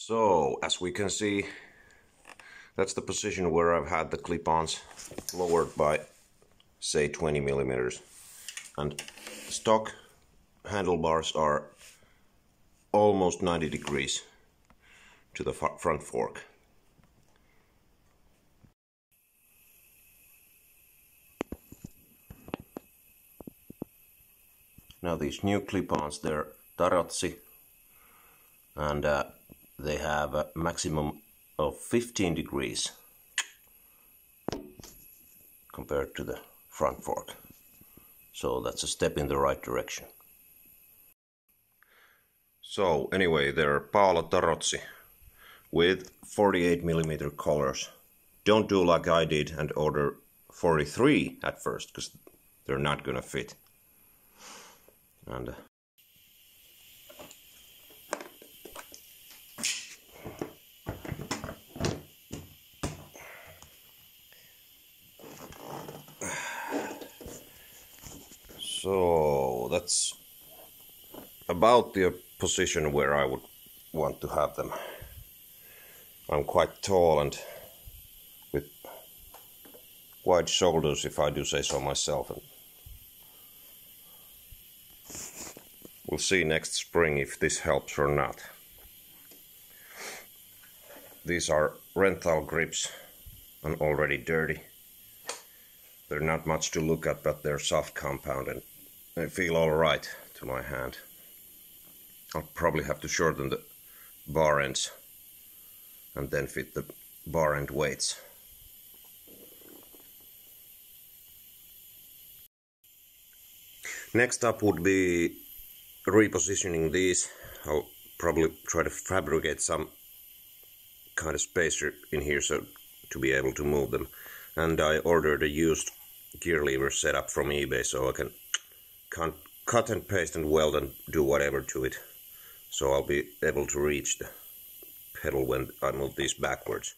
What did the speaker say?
So, as we can see, that's the position where I've had the clip-ons lowered by, say, 20 millimeters. And stock handlebars are almost 90 degrees to the front fork. Now these new clip-ons, they're Tarozzi, and they have a maximum of 15 degrees compared to the front fork. So that's a step in the right direction. So anyway, they're Paolo Tarozzi with 48 millimeter collars. Don't do like I did and order 43 at first, because they're not gonna fit. And so that's about the position where I would want to have them. I'm quite tall and with wide shoulders, if I do say so myself, and we'll see next spring if this helps or not. These are Renthal grips and already dirty. They're not much to look at, but they're soft compound and they feel alright to my hand. I'll probably have to shorten the bar ends and then fit the bar end weights. Next up would be repositioning these. I'll probably try to fabricate some kind of spacer in here so to be able to move them. And I ordered a used gear lever setup from eBay, so I can cut and paste and weld and do whatever to it. So I'll be able to reach the pedal when I move these backwards.